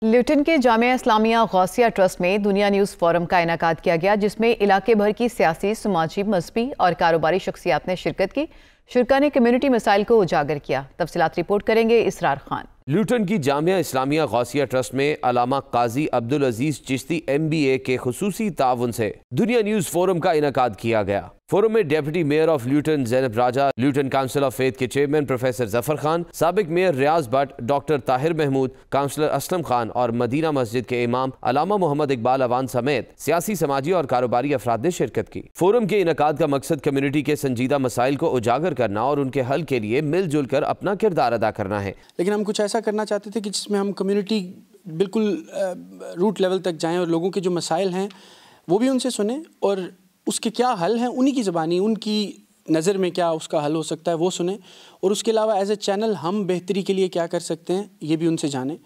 लिटन के जामिया इस्लामिया गौसिया ट्रस्ट में दुनिया न्यूज़ फोरम का इनेकाद किया गया, जिसमें इलाके भर की सियासी, समाजी, मजहबी और कारोबारी शख्सियात ने शिरकत की। शुरका ने कम्युनिटी मसाइल को उजागर किया। तफसीलात रिपोर्ट करेंगे इसरार खान। ल्यूटन की जामिया इस्लामिया गौसिया ट्रस्ट में अलामा काजी अब्दुल अजीज चिश्ती MBA के खुसूसी ताउन से दुनिया न्यूज़ फोरम का इनेकाद किया गया। फोरम में deputy mayor of Luton Zainab Raja, Luton council of faith के चेयरमैन प्रोफेसर जफर खान, साबिक मेयर रियाज भट्ट, डॉक्टर ताहिर महमूद, काउंसलर असलम खान और मदीना मस्जिद के इमाम अलामा मोहम्मद इकबाल अवान समेत सियासी, समाजी और कारोबारी अफराद ने शिरकत की। फोरम के इनेकाद का मकसद कम्युनिटी के संजीदा मसाइल को उजागर करना और उनके हल के लिए मिलजुल कर अपना किरदार अदा करना है। लेकिन हम कुछ ऐसा करना चाहते थे कि जिसमें हम कम्युनिटी बिल्कुल रूट लेवल तक जाएं और लोगों के जो मसाइल हैं वो भी उनसे सुने और उसके क्या हल हैं उन्हीं की ज़बानी, उनकी नज़र में क्या उसका हल हो सकता है वो सुने, और उसके अलावा एज ए चैनल हम बेहतरी के लिए क्या कर सकते हैं ये भी उनसे जानें।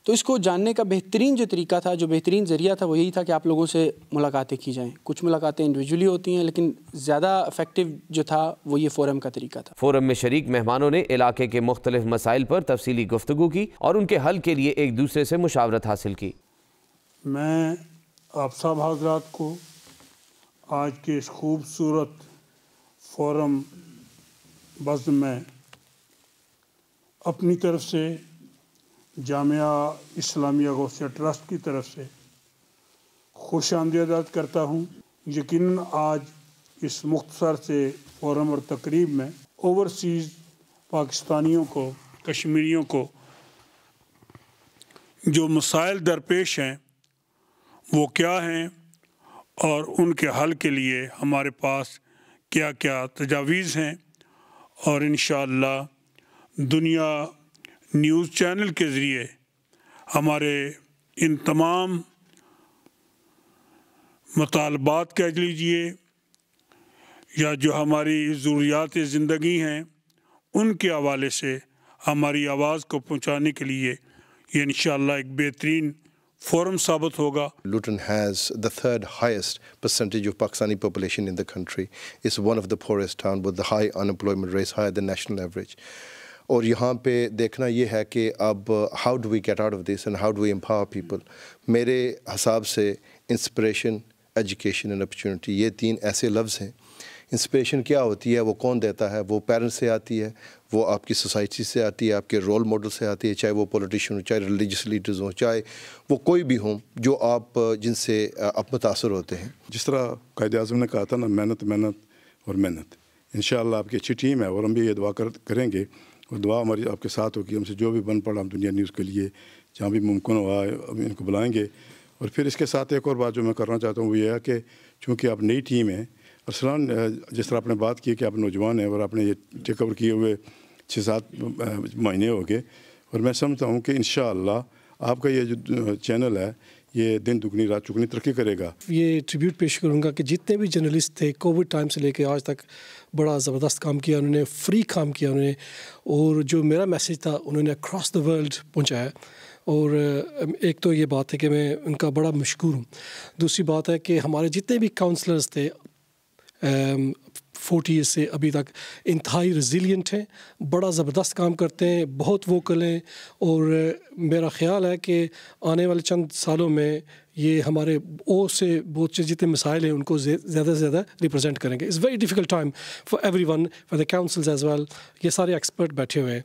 तो इसको जानने का बेहतरीन जो तरीका था, जो बेहतरीन ज़रिया था, वो यही था कि आप लोगों से मुलाकातें की जाएँ। कुछ मुलाकातें इंडिविजुअली होती हैं, लेकिन ज़्यादा इफेक्टिव जो था वो ये फ़ोरम का तरीका था। फ़ोरम में शरीक मेहमानों ने इलाके के मुख्तलिफ मसाइल पर तफसीली गुफ्तगू की और उनके हल के लिए एक दूसरे से मुशावरत हासिल की। मैं आप सब हज़रात को आज के इस खूबसूरत फ़ोरम बज़्म में अपनी तरफ से जामिया इस्लामिया गौसिया ट्रस्ट की तरफ से खुश आमदीद करता हूँ। यकीनन आज इस मुख्तसर से फ़ोरम और तकरीब में ओवरसीज़ पाकिस्तानियों को, कश्मीरियों को जो मसाइल दरपेश हैं वो क्या हैं और उनके हल के लिए हमारे पास क्या क्या तजावीज़ हैं, और इंशाअल्लाह दुनिया न्यूज़ चैनल के ज़रिए हमारे इन तमाम मुतालबात कह लीजिए या जो हमारी ज़रूरियात ज़िंदगी हैं उनके हवाले से हमारी आवाज़ को पहुँचाने के लिए ये इंशाअल्लाह एक बेहतरीन forum साबित होगा। Luton has the third highest percentage of Pakistani population in the country. It's one of the poorest town with the high unemployment rates, higher than national average. और यहाँ पे देखना ये है कि अब how do we get out of this and how do we empower people? मेरे हिसाब से inspiration, education and opportunity ये तीन ऐसे लफ्ज़ हैं। इंस्पिरेशन क्या होती है, वो कौन देता है? वो पेरेंट्स से आती है, वो आपकी सोसाइटी से आती है, आपके रोल मॉडल से आती है, चाहे वो पॉलिटिशियन हो, चाहे रिलीजियस लीडर्स हों, चाहे वो कोई भी हों जो आप जिनसे आप मुतासर होते हैं। जिस तरह कायद-ए-आज़म ने कहा था ना, मेहनत मेहनत और मेहनत। इंशाअल्लाह आपकी अच्छी टीम है और हम भी ये दुआ करेंगे और दुआ हमारी आपके साथ होगी। हमसे जो भी बन पड़ा हम दुनिया न्यूज़ के लिए जहाँ भी मुमकिन हुआ इनको बुलाएँगे। और फिर इसके साथ एक और बात जो मैं करना चाहता हूँ वो ये है कि चूँकि आप नई टीम है, अरसलान जिस तरह आपने बात की कि आप नौजवान हैं और आपने ये टेक ओवर किए हुए 6-7 महीने हो गए, और मैं समझता हूँ कि इंशाअल्लाह आपका ये जो चैनल है ये दिन दुगनी रात चुगनी तरक्की करेगा। ये ट्रिब्यूट पेश करूँगा कि जितने भी जर्नलिस्ट थे कोविड टाइम से लेकर आज तक बड़ा ज़बरदस्त काम किया उन्होंने, फ्री काम किया उन्होंने, और जो मेरा मैसेज था उन्होंने अक्रॉस द वर्ल्ड पहुँचाया। और एक तो ये बात है कि मैं उनका बड़ा मशकूर हूँ। दूसरी बात है कि हमारे जितने भी काउंसलर्स थे 40 ईयर्स से अभी तक इंतहाई रेजिलिएंट हैं, बड़ा ज़बरदस्त काम करते हैं, बहुत वोकल हैं, और मेरा ख़्याल है कि आने वाले चंद सालों में ये हमारे से बहुत से जितने मसाइल हैं उनको ज़्यादा से ज़्यादा रिप्रेजेंट करेंगे। It's very difficult time for everyone, for the councils as well. ये सारे एक्सपर्ट बैठे हुए हैं,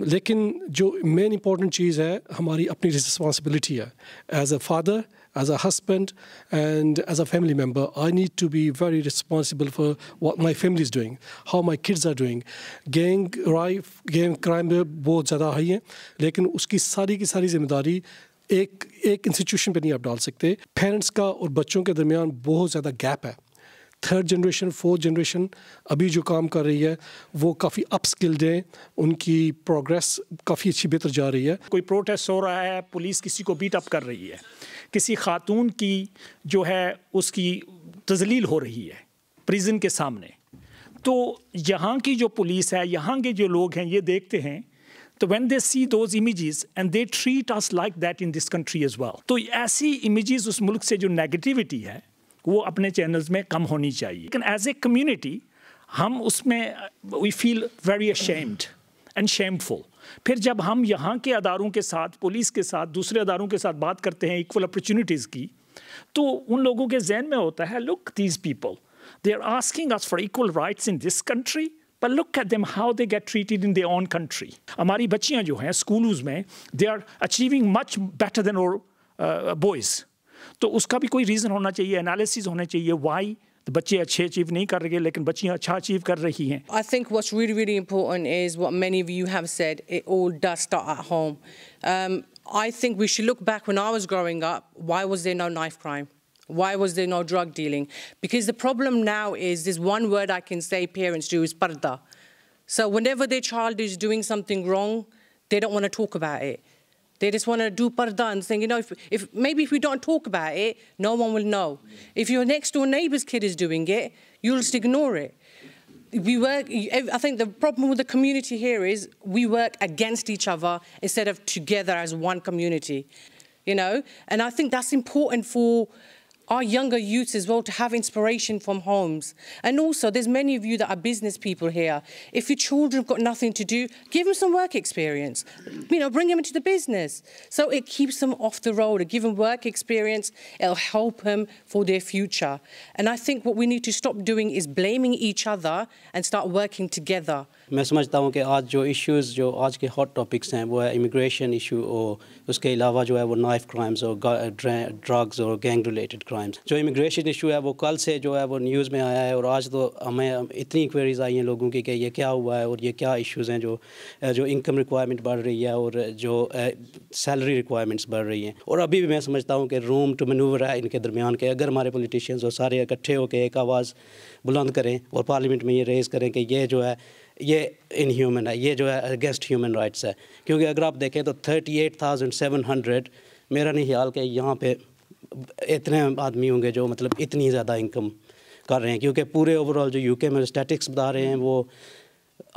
लेकिन जो मेन इंपॉर्टेंट चीज़ है हमारी अपनी रिस्पॉन्सिबिलिटी है। As a father, as a husband and as a family member, I need to be very responsible for what my family is doing, how my kids are doing. Gang crime बहुत ज़्यादा high है, लेकिन उसकी सारी की सारी जिम्मेदारी एक इंस्टीट्यूशन पे नहीं आप डाल सकते। पेरेंट्स का और बच्चों के दरमियान बहुत ज़्यादा गैप है। 3rd जनरेशन 4th जनरेशन अभी जो काम कर रही है वो काफ़ी अपस्किल्ड है, उनकी प्रोग्रेस काफ़ी अच्छी बेहतर जा रही है। कोई प्रोटेस्ट हो रहा है, पुलिस किसी को बीट अप कर रही है, किसी खातून की जो है उसकी तज़लील हो रही है प्रिजन के सामने, तो यहाँ की जो पुलिस है, यहाँ के जो लोग हैं ये देखते हैं, तो when they see those images and they treat us like that in this country as well, तो ऐसी images उस मुल्क से जो नेगेटिविटी है वो अपने चैनल्स में कम होनी चाहिए। लेकिन एज ए कम्युनिटी हम उसमें we feel very ashamed and shameful پھر جب ہم یہاں کے اداروں کے ساتھ، پولیس کے ساتھ، دوسرے اداروں کے ساتھ بات کرتے ہیں ایکول اپرچونٹیز کی، تو ان لوگوں کے ذہن میں ہوتا ہے look these people they are asking us for equal rights in this country but look at them how they get treated in their own country. ہماری بچیاں جو ہیں اسکولز میں they are achieving much better than our boys. تو اس کا بھی کوئی reason ہونا چاہیے، انالیسز ہونے چاہیے وائی بچے اچھے اچیو نہیں کر رہے لیکن بچیاں اچھا اچیو کر رہی ہیں. I think what's really, really important is what many of you have said, it all does start at home. I think we should look back when I was growing up, why was there no knife crime? Why was there no drug dealing? Because the problem now is there's one word I can say parents do is parda. So whenever their child is doing something wrong, they don't want to talk about it. They just want to do parda and think, you know, if we don't talk about it, no one will know. If your next door neighbor's kid is doing it, you'll just ignore it. I think the problem with the community here is we work against each other instead of together as one community, you know. And I think that's important for our younger youths as well, to have inspiration from homes. And also, there's many of you that are business people here. If your children have got nothing to do, give them some work experience. You know, bring them into the business. So it keeps them off the road. Give them work experience. It'll help them for their future. And I think what we need to stop doing is blaming each other and start working together. میں سمجھتا ہوں کہ آج جو issues جو آج کے hot topics ہیں وہ ہے امیگریشن ایشو، اور اس کے علاوہ جو ہے وہ نائف کرائمز اور ڈرگز اور گینگ ریلیٹڈ کرائمز. جو امیگریشن ایشو ہے وہ کل سے جو ہے وہ نیوز میں آیا ہے، اور آج تو ہمیں اتنی کوئریز آئی ہیں لوگوں کی کہ یہ کیا ہوا ہے اور یہ کیا ایشوز ہیں. جو انکم ریکوائرمنٹ بڑھ رہی ہے اور جو سیلری ریکوائرمنٹس بڑھ رہی ہیں. اور ابھی بھی میں سمجھتا ہوں کہ روم ٹو مینوور ہے ان کے درمیان، کہ اگر ہمارے پولیٹیشینز اور سارے اکٹھے ہو کے ایک آواز بلند کریں اور پارلیمنٹ میں یہ ریز کریں کہ یہ جو ہے یہ ان ہیومن ہے، یہ جو ہے اگینسٹ ہیومن رائٹس ہے. کیونکہ اگر آپ دیکھیں تو 38,700 میرا نہیں خیال کہ یہاں پہ اتنے آدمی ہوں گے جو مطلب اتنی زیادہ انکم کر رہے ہیں. کیونکہ پورے اوور آل جو یو کے میں اسٹیٹکس بتا رہے ہیں وہ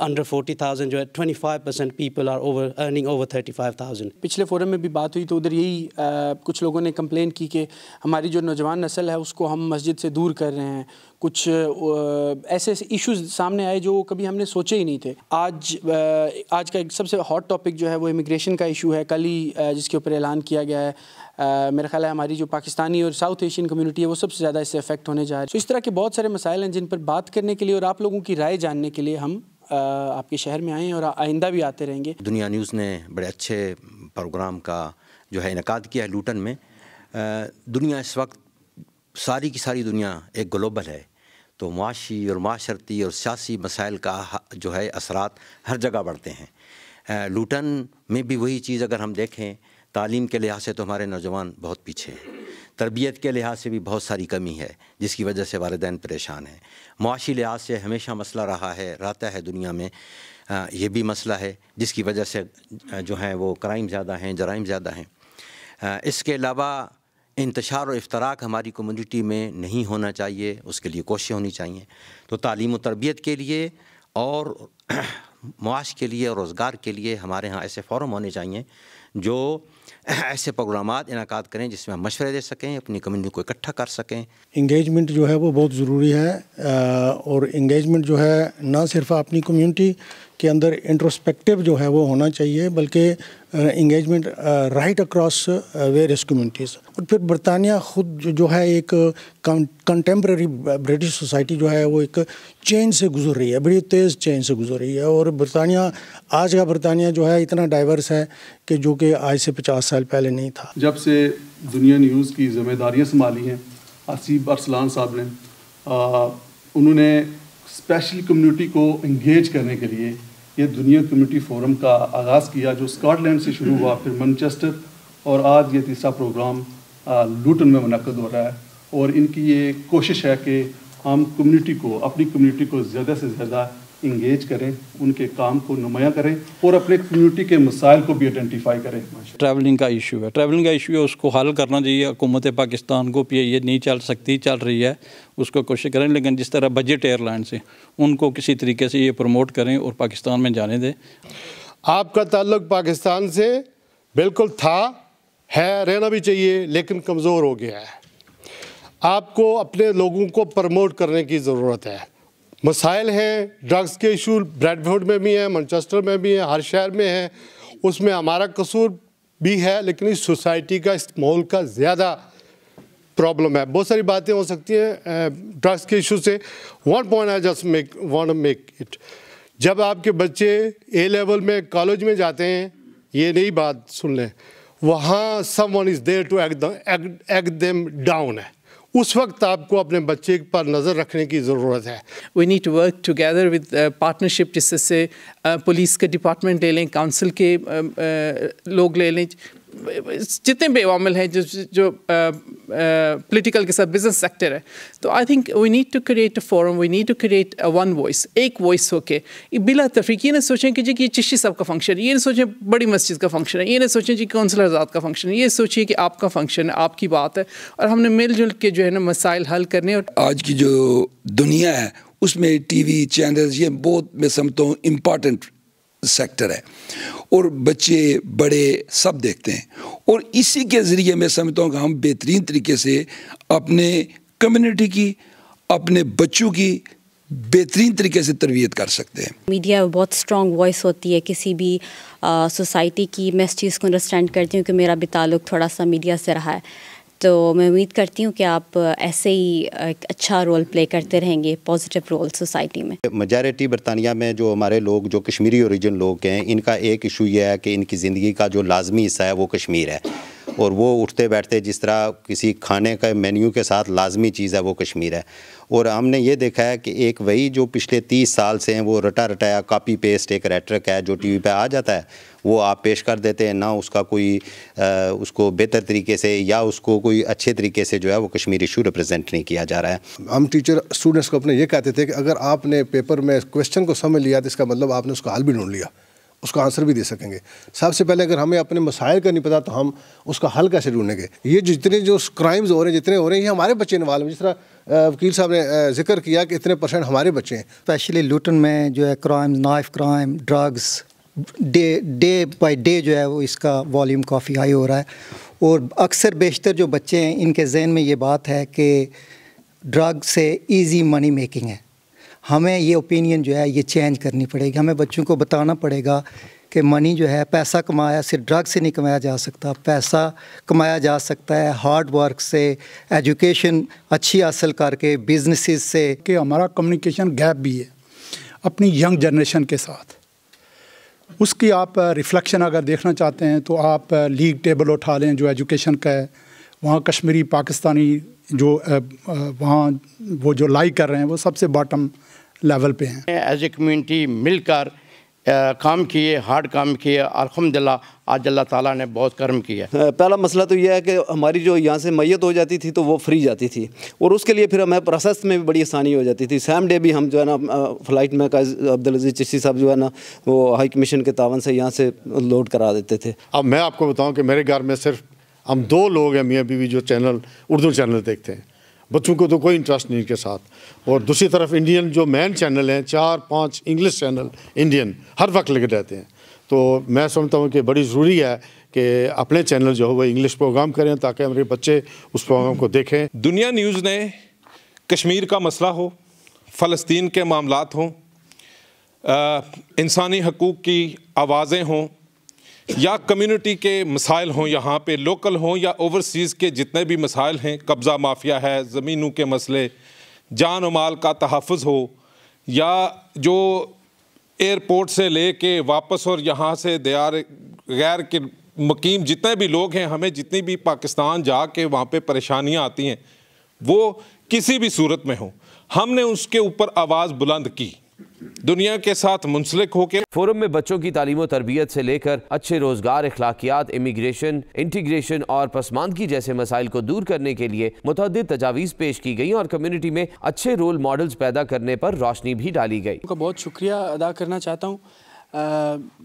انڈر 40,000 جو ہے 25% پیپل آر ارننگ اوور 35,000. پچھلے فورم میں بھی بات ہوئی تو ادھر یہی کچھ لوگوں نے کمپلین کی کہ ہماری جو نوجوان نسل ہے اس کو ہم مسجد سے دور کر رہے ہیں. کچھ ایسے ایشوز سامنے آئے جو کبھی ہم نے سوچے ہی نہیں تھے. آج کا ایک سب سے ہاٹ ٹاپک جو ہے وہ امیگریشن کا ایشو ہے. کل ہی جس کے اوپر اعلان کیا گیا ہے، میرا خیال ہے ہماری جو پاکستانی اور ساؤتھ ایشین کمیونٹی ہے وہ سب سے زیادہ اس سے افیکٹ ہونے جا رہی ہے. تو اس طرح کے بہت سارے مسائل ہیں جن پر بات کرنے کے لیے اور آپ لوگوں کی رائے جاننے کے لیے ہم آپ کے شہر میں آئے ہیں اور آئندہ بھی آتے رہیں گے. دنیا نیوز نے بڑے اچھے پروگرام کا جو ہے انعقاد کیا ہے لوٹن میں. دنیا اس وقت ساری کی ساری دنیا ایک گلوبل ہے، تو معاشی اور معاشرتی اور سیاسی مسائل کا جو ہے اثرات ہر جگہ بڑھتے ہیں. لوٹن میں بھی وہی چیز اگر ہم دیکھیں، تعلیم کے لحاظ سے تو ہمارے نوجوان بہت پیچھے ہیں، تربیت کے لحاظ سے بھی بہت ساری کمی ہے جس کی وجہ سے والدین پریشان ہیں. معاشی لحاظ سے ہمیشہ مسئلہ رہتا ہے دنیا میں، یہ بھی مسئلہ ہے جس کی وجہ سے جو ہیں وہ کرائم زیادہ ہیں، جرائم زیادہ ہیں. اس کے علاوہ انتشار اور افتراق ہماری کمیونٹی میں نہیں ہونا چاہیے، اس کے لیے کوششیں ہونی چاہیے. تو تعلیم و تربیت کے لیے اور معاش کے لیے اور روزگار کے لیے ہمارے ہاں ایسے فورم ہونے چاہیے جو ایسے پروگرامات انعقاد کریں جس میں ہم مشورے دے سکیں، اپنی کمیونٹی کو اکٹھا کر سکیں. انگیجمنٹ جو ہے وہ بہت ضروری ہے، اور انگیجمنٹ جو ہے نہ صرف اپنی کمیونٹی کے اندر انٹروسپیکٹیو جو ہے وہ ہونا چاہیے، بلکہ engagement right across various communities. اور پھر برطانیہ خود جو ہے ایک کنٹمپریری برٹش سوسائٹی جو ہے وہ ایک چینج سے گزر رہی ہے، بڑی تیز چینج سے گزر رہی ہے. اور برطانیہ آج کا برطانیہ جو ہے اتنا ڈائیورس ہے کہ جو کہ آج سے 50 سال پہلے نہیں تھا. جب سے دنیا نیوز کی ذمہ داریاں سنبھالی ہیں آصف ارسلان صاحب نے، انہوں نے اسپیشل کمیونٹی کو انگیج کرنے کے لیے یہ دنیا کمیونٹی فورم کا آغاز کیا، جو اسکاٹ لینڈ سے شروع ہوا، پھر مانچسٹر، اور آج یہ تیسرا پروگرام لوٹن میں منعقد ہو رہا ہے. اور ان کی یہ کوشش ہے کہ ہم کمیونٹی کو، اپنی کمیونٹی کو زیادہ سے زیادہ انگیج کریں، ان کے کام کو نمایاں کریں اور اپنے کمیونٹی کے مسائل کو بھی آئیڈینٹیفائی کریں. ٹریولنگ کا ایشو ہے، اس کو حل کرنا چاہیے. حکومت پاکستان کو یہ نہیں چل رہی ہے، اس کو کوشش کریں. لیکن جس طرح بجٹ ایئر لائنس ہیں ان کو کسی طریقے سے یہ پروموٹ کریں اور پاکستان میں جانے دیں. آپ کا تعلق پاکستان سے بالکل تھا، ہے، رہنا بھی چاہیے، لیکن کمزور ہو گیا ہے. آپ کو اپنے لوگوں کو پروموٹ کرنے کی ضرورت ہے. मसाइल हैं, ड्रग्स के इशू ब्रेडफोर्ड में भी हैं, मैनचेस्टर में भी हैं, हर शहर में हैं, उसमें हमारा कसूर भी है, लेकिन इस सोसाइटी का, इस माहौल का ज़्यादा प्रॉब्लम है। बहुत सारी बातें हो सकती हैं ड्रग्स के इशू से। One point I just want to make it, जब आपके बच्चे ए लेवल में कॉलेज में जाते हैं, ये नई बात सुन लें, वहाँ someone is there to act them down है, उस वक्त आपको अपने बच्चे पर नज़र रखने की ज़रूरत है। We need to work together with partnership, जिससे पुलिस के डिपार्टमेंट ले लें, काउंसिल के लोग ले लें, जितने भी अवामिल हैं जो पॉलिटिकल के साथ बिजनेस सेक्टर है। तो I think we need to create a forum, we need to create a one voice, एक वॉइस होके बिला तफरीक। ये ना सोचें कि जी कि चिश्ती साहब का फंक्शन है, ये ना सोचें बड़ी मस्जिद का फंक्शन है, ये ना सोचें जी कौंसलर आज़ाद का फंक्शन है, ये सोचिए कि आपका फंक्शन है, आपकी बात है, और हमने मिलजुल के जो है ना मसाइल हल करने। और आज की जो दुनिया है उसमें टीवी चैनल्स ये बहुत, मैं समझता हूँ, इम्पॉर्टेंट सेक्टर है, और बच्चे बड़े सब देखते हैं, और इसी के ज़रिए मैं समझता हूँ कि हम बेहतरीन तरीके से अपने कम्युनिटी की, अपने बच्चों की बेहतरीन तरीके से तरबियत कर सकते हैं। मीडिया बहुत स्ट्रॉन्ग वॉइस होती है किसी भी सोसाइटी की। मैं इस चीज़ को अंडरस्टैंड करती हूँ कि मेरा भी ताल्लुक़ थोड़ा सा मीडिया से रहा है, तो मैं उम्मीद करती हूँ कि आप ऐसे ही एक अच्छा रोल प्ले करते रहेंगे, पॉजिटिव रोल सोसाइटी में। मेजॉरिटी बरतानिया में जो हमारे लोग, जो कश्मीरी ओरिजिन लोग हैं, इनका एक इशू ये है कि इनकी ज़िंदगी का जो लाजमी हिस्सा है वो कश्मीर है, और वो उठते बैठते जिस तरह किसी खाने का मेन्यू के साथ लाजमी चीज़ है वो कश्मीर है। और हमने ये देखा है कि एक वही जो पिछले 30 साल से हैं वो रटा रटाया कॉपी पेस्ट एक रेटरिक है जो टीवी पे आ जाता है, वो आप पेश कर देते हैं, ना उसका कोई उसको बेहतर तरीके से या उसको कोई अच्छे तरीके से जो है वो कश्मीरी इशू रिप्रेजेंट नहीं किया जा रहा है। हम टीचर स्टूडेंट्स को अपने ये कहते थे कि अगर आपने पेपर में क्वेश्चन को समझ लिया तो इसका मतलब आपने उसका हल भी ढूंढ लिया, उसका आंसर भी दे सकेंगे। सबसे पहले अगर हमें अपने मसाइल का नहीं पता तो हम उसका हल कैसे ढूंढेंगे। ये जितने जो क्राइम्स हो रहे हैं, जितने हो रहे हैं, ये हमारे बच्चे इन्वॉल्व हैं। जिस तरह वकील साहब ने जिक्र किया कि इतने % हमारे बच्चे हैं। स्पेशली लूटन में जो है crime, knife crime, drugs, day by day जो है वो इसका वॉल्यूम काफ़ी हाई हो रहा है, और अक्सर बेशतर जो बच्चे हैं इनके जहन में ये बात है कि ड्रग से इजी मनी मेकिंग है। हमें ये ओपिनियन जो है ये चेंज करनी पड़ेगी। हमें बच्चों को बताना पड़ेगा कि मनी जो है, पैसा कमाया सिर्फ ड्रग से नहीं कमाया जा सकता, पैसा कमाया जा सकता है हार्ड वर्क से, एजुकेशन अच्छी हासिल करके, बिजनेसेस से। कि हमारा कम्युनिकेशन गैप भी है अपनी यंग जनरेशन के साथ, उसकी आप रिफ्लेक्शन अगर देखना चाहते हैं तो आप लीग टेबल उठा लें जो एजुकेशन का है, वहाँ कश्मीरी पाकिस्तानी जो वहाँ वो जो लाइक कर रहे हैं वो सबसे बॉटम लेवल पे हैं। एज ए कम्युनिटी मिलकर काम किए, हार्ड काम किए, अल्हम्दुलिल्लाह आज अल्लाह ताला ने बहुत करम किया। पहला मसला तो यह है कि हमारी जो यहाँ से मैयत हो जाती थी तो वो फ्री जाती थी, और उसके लिए फिर हमें प्रोसेस में भी बड़ी आसानी हो जाती थी। सेम डे भी हम जो है ना फ़्लाइट में अब्दुल अजीज़ चिश्ती साहब जो है ना वो हाई कमीशन के तावन से यहाँ से लोड करा देते थे। अब मैं आपको बताऊँ कि मेरे घर में सिर्फ हम 2 लोग हैं मियाँ बीवी जो चैनल उर्दू चैनल देखते हैं, बच्चों को तो कोई इंटरेस्ट नहीं के साथ। और दूसरी तरफ इंडियन जो मेन चैनल हैं 4-5 इंग्लिश चैनल इंडियन हर वक्त लगे रहते हैं। तो मैं समझता हूँ कि बड़ी ज़रूरी है कि अपने चैनल जो है वो इंग्लिश प्रोग्राम करें ताकि हमारे बच्चे उस प्रोग्राम को देखें। दुनिया न्यूज़ ने कश्मीर का मसला हो, फ़लस्तीन के मामलात हों, इंसानी हकूक़ की आवाज़ें हों, या कम्युनिटी के मसाइल हों, यहाँ पे लोकल हों या ओवरसीज़ के जितने भी मसाइल हैं, कब्ज़ा माफिया है, ज़मीनों के मसले, जान और माल का तहफ़्फ़ुज़ हो, या जो एयरपोर्ट से ले के वापस और यहाँ से दियार गैर के मुकीम जितने भी लोग हैं, हमें जितनी भी पाकिस्तान जा के वहाँ पर परेशानियाँ आती हैं, वो किसी भी सूरत में हो, हमने उसके ऊपर आवाज़ बुलंद की, दुनिया के साथ मुंसलिक होकर। फोरम में बच्चों की तालीम और तरबियत से लेकर अच्छे रोजगार, अखलाकियात, इमिग्रेशन, इंटीग्रेशन और पसमानदगी जैसे मसाइल को दूर करने के लिए मुतअद्दिद तजावीज़ पेश की गई और कम्युनिटी में अच्छे रोल मॉडल्स पैदा करने पर रोशनी भी डाली गई। उनका बहुत शुक्रिया अदा करना चाहता हूँ।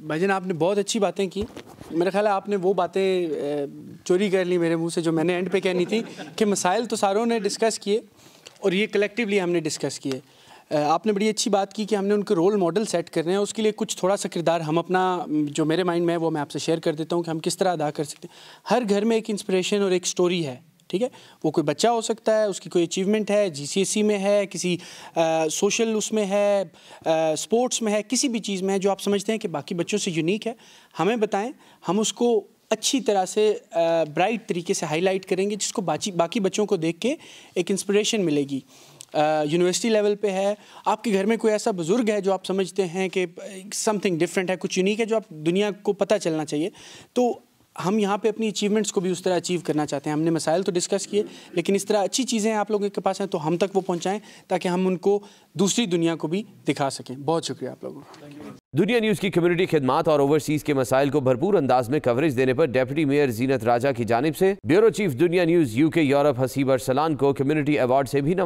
भाईजान आपने बहुत अच्छी बातें की। मेरा ख्याल है आपने वो बातें चोरी कर ली मेरे मुँह से जो मैंने एंड पे कहनी थी कि मसाइल तो सारों ने डिस्कस किए और ये कलेक्टिवली हमने डिस्कस किए। आपने बड़ी अच्छी बात की कि हमने उनके रोल मॉडल सेट करने हैं। उसके लिए कुछ थोड़ा सा किरदार हम अपना जो मेरे माइंड में है वो मैं आपसे शेयर कर देता हूँ कि हम किस तरह अदा कर सकते हैं। हर घर में एक इंस्पिरेशन और एक स्टोरी है, ٹھیک ہے. وہ کوئی بچہ ہو سکتا ہے, اس کی کوئی اچیومنٹ ہے, GCSE میں ہے, کسی سوشل اس میں ہے, اسپورٹس میں ہے, کسی بھی چیز میں ہے جو آپ سمجھتے ہیں کہ باقی بچوں سے یونیک ہے, ہمیں بتائیں, ہم اس کو اچھی طرح سے برائٹ طریقے سے ہائی لائٹ کریں گے, جس کو باقی بچوں کو دیکھ کے ایک انسپریشن ملے گی. یونیورسٹی لیول پہ ہے, آپ کے گھر میں کوئی ایسا بزرگ ہے جو آپ سمجھتے ہیں کہ سم تھنگ ڈفرینٹ ہے, کچھ یونیک ہے جو آپ دنیا کو پتہ چلنا چاہیے, تو ہم یہاں پہ اپنی اچیومنٹس کو بھی اس طرح اچیو کرنا چاہتے ہیں. ہم نے مسائل تو ڈسکس کیے, لیکن اس طرح اچھی چیزیں آپ لوگوں کے پاس ہیں تو ہم تک وہ پہنچائیں تاکہ ہم ان کو دوسری دنیا کو بھی دکھا سکیں. بہت شکریہ آپ لوگوں کا. دنیا نیوز کی کمیونٹی خدمات اور اوورسیز کے مسائل کو بھرپور انداز میں کوریج دینے پر ڈیپٹی میئر زینت راجہ کی جانب سے bureau chief Dunya news UK Europe Haseeb Arsalan کو کمیونٹی ایوارڈ سے بھی نوازا.